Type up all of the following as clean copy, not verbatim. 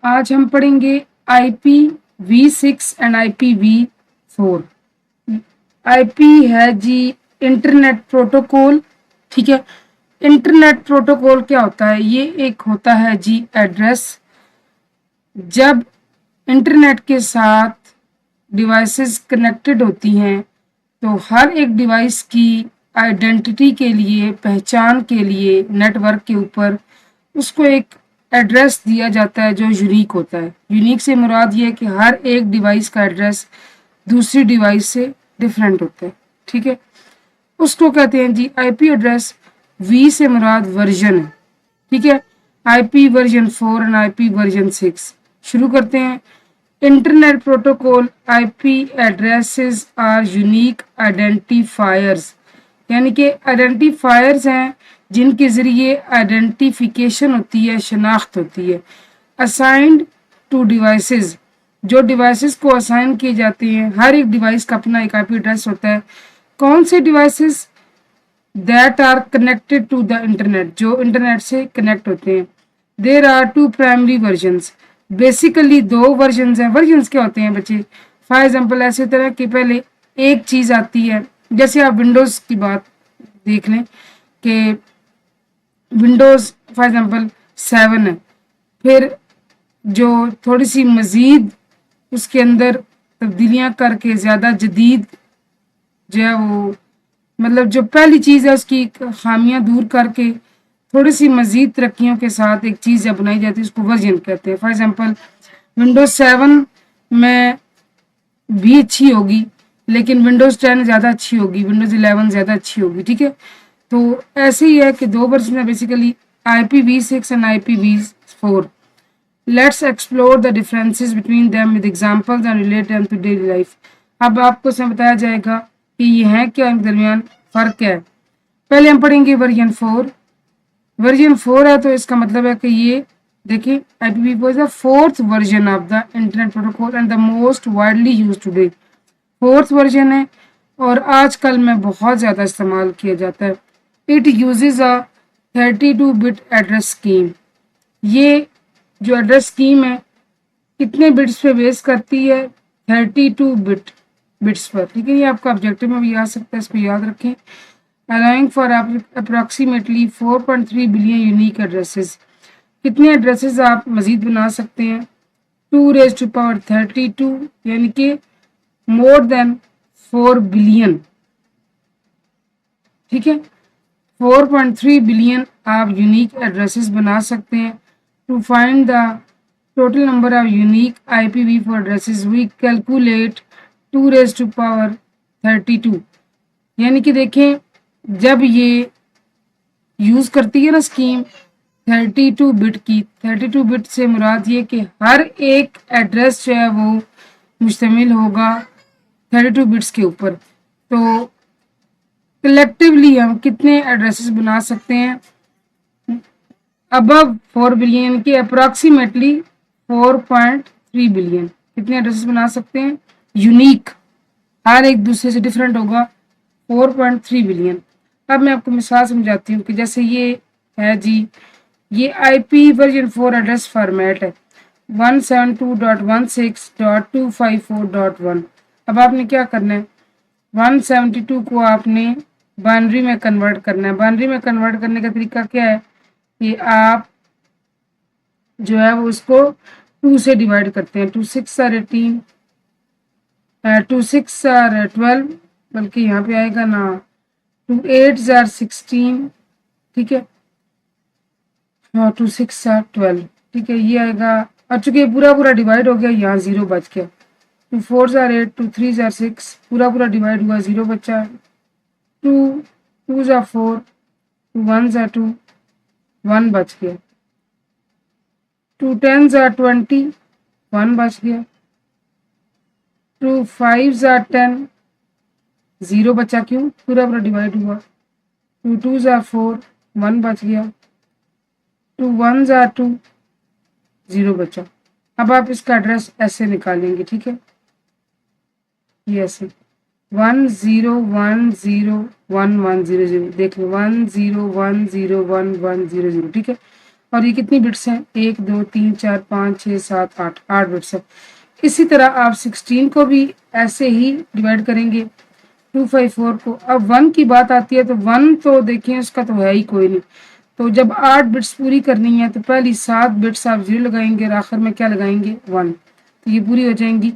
आज हम पढ़ेंगे IPv6 एंड IPv4। IP है जी इंटरनेट प्रोटोकॉल, ठीक है। इंटरनेट प्रोटोकॉल क्या होता है? ये एक होता है जी एड्रेस। जब इंटरनेट के साथ डिवाइसेस कनेक्टेड होती हैं तो हर एक डिवाइस की आइडेंटिटी के लिए, पहचान के लिए नेटवर्क के ऊपर उसको एक एड्रेस दिया जाता है जो यूनिक होता है। यूनिक से मुराद ये है कि हर एक डिवाइस का एड्रेस दूसरी डिवाइस से डिफरेंट होता है, ठीक है। उसको कहते हैं जी आईपी एड्रेस। वी से मुराद वर्जन है, ठीक है। IP version 4 and IP version 6। शुरू करते हैं। Internet protocol IP addresses are unique identifiers, यानी कि आइडेंटिफायर्स हैं जिनके ज़रिए आइडेंटिफिकेशन होती है, शनाख्त होती है। असाइंड टू डिवाइसेस, जो डिवाइसेस को असाइन किए जाते हैं, हर एक डिवाइस का अपना एक आईपी एड्रेस होता है। कौन से devices? That are connected to the internet, जो इंटरनेट से कनेक्ट होते हैं। There are two primary versions, basically दो वर्जन्स हैं। वर्जन्स क्या होते हैं बच्चे? फॉर एग्जाम्पल ऐसे तरह कि पहले एक चीज़ आती है, जैसे आप विंडोज़ की बात देख लें कि विंडोज़ फॉर एग्जांपल 7 है, फिर जो थोड़ी सी मज़ीद उसके अंदर तब्दीलियां करके ज़्यादा जदीद जो है वो, मतलब जो पहली चीज़ है उसकी खामियां दूर करके थोड़ी सी मज़ीद तरक्कियों के साथ एक चीज़ जब बनाई जाती है उसको वर्जन कहते हैं। फॉर एग्जांपल विंडोज़ 7 में भी अच्छी होगी लेकिन विंडोज़ 10 ज़्यादा अच्छी होगी, विंडोज़ 11 ज़्यादा अच्छी होगी, ठीक है। तो ऐसे ही है कि दो वर्जन है basically, IPv6 and IPv4। Let's explore the differences between them with examples and relate them to daily life. अब आपको इसमें बताया जाएगा कि ये है क्या, इनके दरमियान फ़र्क क्या है। पहले हम पढ़ेंगे वर्जन 4। वर्जन 4 है तो इसका मतलब है कि ये देखिए IPv4 is the fourth version of the internet protocol and the most widely used today. Fourth version है और आजकल में बहुत ज़्यादा इस्तेमाल किया जाता है। It uses a 32 bit address scheme. ये जो एड्रेस स्कीम है कितने बिट्स पे बेस करती है? 32 बिट्स पर, ठीक है। ये आपका ऑब्जेक्टिव में भी आ सकता है, इसको याद रखें। Allowing for approximately 4.3 billion unique addresses. कितने एड्रेसेस आप मजीद बना सकते हैं? 2⁻32, यानी कि मोर देन 4 बिलियन, ठीक है। 4.3 बिलियन आप यूनिक एड्रेसेस बना सकते हैं। To find the total number of unique IPv4 addresses we calculate 2⁻32, यानी कि देखें जब ये यूज़ करती है ना स्कीम 32 बिट की, 32 बिट से मुराद ये कि हर एक एड्रेस जो है वो मुश्तमिल होगा 32 बिट्स के ऊपर। तो कलेक्टिवली हम कितने एड्रेसेस बना सकते हैं? अबव 4 बिलियन के अप्रॉक्सीमेटली 4.3 बिलियन कितने एड्रेसेस बना सकते हैं यूनिक, हर एक दूसरे से डिफरेंट होगा 4.3 बिलियन। अब मैं आपको मिसाल समझाती हूँ कि जैसे ये है जी, ये IP वर्जन 4 एड्रेस फॉर्मेट है 172.16.254.1। अब आपने क्या करना है, 172 को आपने बाइनरी में कन्वर्ट करना है। बाइनरी में कन्वर्ट करने का तरीका क्या है कि आप जो है वो उसको 2 से डिवाइड करते हैं। 2 6 आर 18, 2 6 आर 12, बल्कि यहाँ पे आएगा ना 2 8 आर 16, ठीक है। हाँ 2 6 आर 12, ठीक है। ये आएगा, और चूंकि पूरा पूरा डिवाइड हो गया यहाँ 0 बच गया। 2 4 आर 8, 2 3 आर 6, पूरा पूरा डिवाइड हुआ 0 बचा। 2 2 आर 4, 2 1 आर 2, 1 बच गया। 2 10 आर 20, 1 बच गया। 2 5 आर 10, 0 बचा, क्यों? पूरा पूरा डिवाइड हुआ। 2 2 आर 4, 1 बच गया। 2 1 आर 2, 0 बचा। अब आप इसका एड्रेस ऐसे निकालेंगे, ठीक है। ये ऐसे 1 0 1 0 1 1 0 0, देख लो 1 0 1 0 1 1 0 0, ठीक है। और ये कितनी बिट्स हैं, 1 2 3 4 5 6 7 8, 8 बिट्स है। इसी तरह आप 16 को भी ऐसे ही डिवाइड करेंगे 254 को। अब 1 की बात आती है तो 1 तो देखें उसका तो है ही कोई नहीं, तो जब 8 बिट्स पूरी करनी है तो पहली 7 बिट्स आप 0 लगाएंगे और आखिर में क्या लगाएंगे 1, तो ये पूरी हो जाएंगी।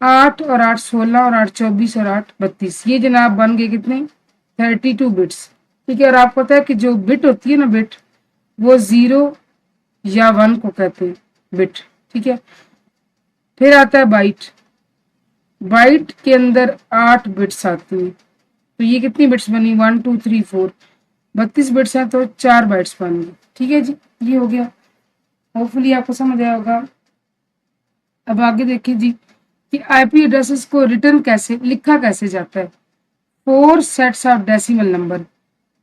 8 और 8 16 और 8 24 और 8 32, ये जनाब बन गए कितने 32 बिट्स। ठीक है, और आपको पता है कि जो बिट होती है ना, बिट वो 0 या 1 को कहते हैं बिट। ठीक है, फिर आता है बाइट। बाइट के अंदर 8 बिट्स आती हैं, तो ये कितनी बिट्स बनी 1 2 3 4, 32 बिट्स हैं तो 4 बाइट्स बन गई। ठीक है जी, ये हो गया, होपफुली आपको समझ आया होगा। अब आगे देखिए जी कि आईपी एड्रेसेस को रिटर्न कैसे, लिखा कैसे जाता है। 4 सेट्स ऑफ डेसिमल नंबर,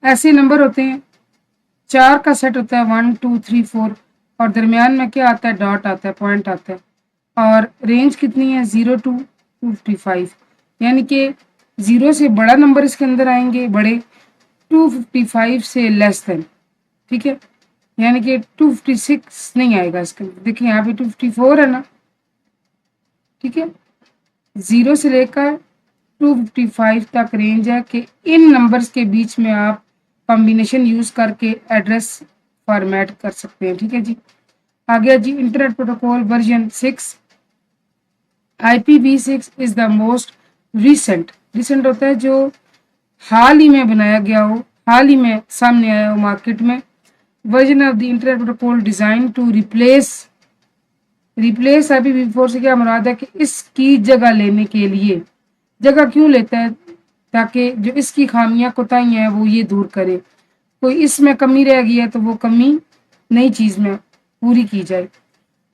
ऐसे नंबर होते हैं, 4 का सेट होता है 1 2 3 4, और दरमियान में क्या आता है, डॉट आता है, पॉइंट आता है, और रेंज कितनी है 0 to 255, यानी कि 0 से बड़ा नंबर इसके अंदर आएंगे बड़े, 255 से लेस देन। ठीक है, यानी कि 256 नहीं आएगा इसके अंदर। देखिए यहाँ पे 254 है ना। ठीक है, 0 से लेकर 255 तक रेंज है कि इन नंबर्स के बीच में आप कॉम्बिनेशन यूज करके एड्रेस फॉर्मेट कर सकते हैं। ठीक है जी, आ गया जी internet protocol version 6। IPv6 is the most recent, recent होता है जो हाल ही में बनाया गया हो, हाल ही में सामने आया हो मार्केट में, version of the internet protocol design to replace IPv4 से क्या मुराद है कि इसकी जगह लेने के लिए, जगह क्यों लेता है, ताकि जो इसकी खामियां कोताहियां हैं वो ये दूर करे, कोई इसमें कमी रह गई है तो वो कमी नई चीज में पूरी की जाए।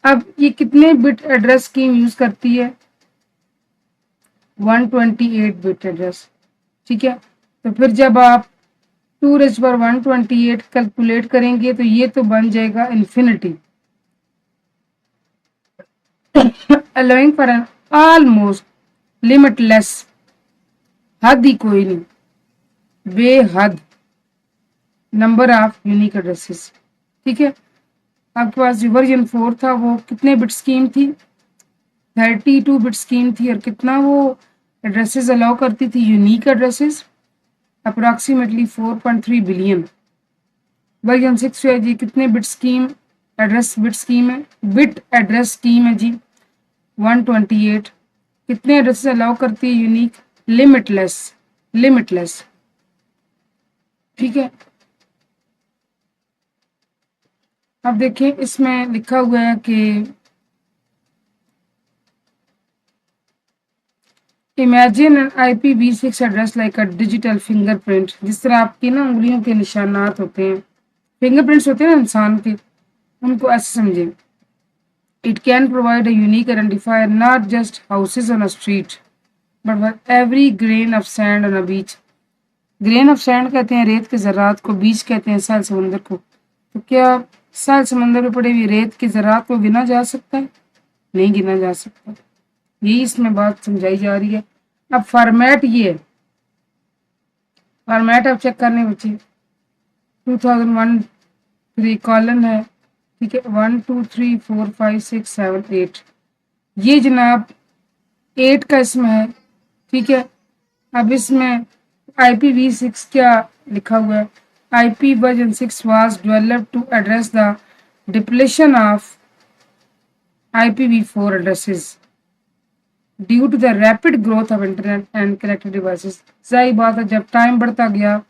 अब ये कितने बिट एड्रेस स्कीम यूज करती है, 128 बिट एड्रेस। ठीक है, तो फिर जब आप 2⁻128 कैलकुलेट करेंगे तो ये तो बन जाएगा infinity, allowing for an almost limitless, हद ही कोई नहीं, बेहद नंबर ऑफ यूनिक एड्रेसेस। ठीक है, आपके पास जो वर्जन 4 था वो कितने बिट स्कीम थी, 32 बिट स्कीम थी, और कितना वो एड्रेसेस अलाउ करती थी, unique addresses approximately 4.3 billion. Version 6 है जी कितने bit scheme, address bit scheme है, बिट एड्रेस स्कीम है जी 128, कितने एड्रेसेस अलाउ करती है, यूनिक, लिमिटलेस, लिमिटलेस। ठीक है, अब देखिए इसमें लिखा हुआ है कि imagine an IPv6 address like a digital fingerprint, जिस तरह आपकी ना उंगलियों के निशानात होते हैं, फिंगरप्रिंट्स होते हैं ना इंसान के, उनको ऐसे समझे। It can provide a unique identifier not just houses on a street but for every grain of sand on a beach. Grain of sand कहते हैं रेत के ज़रात को, बीच कहते हैं साहिल समंदर को। तो क्या साहिल समंदर में पड़े हुए रेत के ज़रात को गिना जा सकता है, नहीं गिना जा सकता। यही इसमें बात समझाई जा रही है। अब फॉर्मेट ये है, फॉर्मेट आप चेक करने बच्चे 2001 3 कॉलन है। ठीक है, 1 2 3 4 5 6 7 8, ये जनाब 8 का इसमें है। ठीक है, अब इसमें IPv6 क्या लिखा हुआ है, IP version 6 was developed to address the depletion of IPv4 addresses due to the rapid growth of internet and connected devices। सही बात है, जब टाइम बढ़ता गया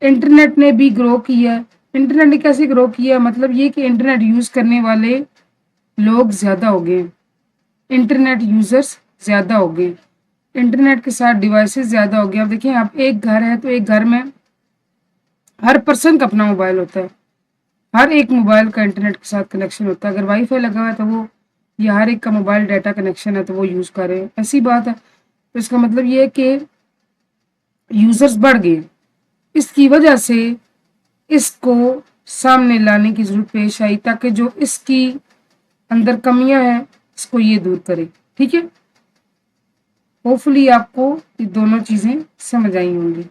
इंटरनेट ने भी ग्रो किया। इंटरनेट ने कैसे ग्रो किया, मतलब ये कि इंटरनेट यूज करने वाले लोग ज्यादा हो गए, इंटरनेट यूजर्स ज्यादा हो गए, इंटरनेट के साथ डिवाइसेस ज्यादा हो गए। अब देखिए आप एक घर है तो एक घर में हर पर्सन का अपना मोबाइल होता है, हर एक मोबाइल का इंटरनेट के साथ कनेक्शन होता है। अगर वाईफाई लगा हुआ है तो वो, या हर एक का मोबाइल डाटा कनेक्शन है तो वो यूज कर रहे हैं, ऐसी बात है। तो इसका मतलब ये है कि यूजर्स बढ़ गए, इसकी वजह से इसको सामने लाने की जरूरत पेश आई ताकि जो इसकी अंदर कमियां हैं इसको ये दूर करे। ठीक है, होपफुली आपको ये दोनों चीजें समझ आई होंगी।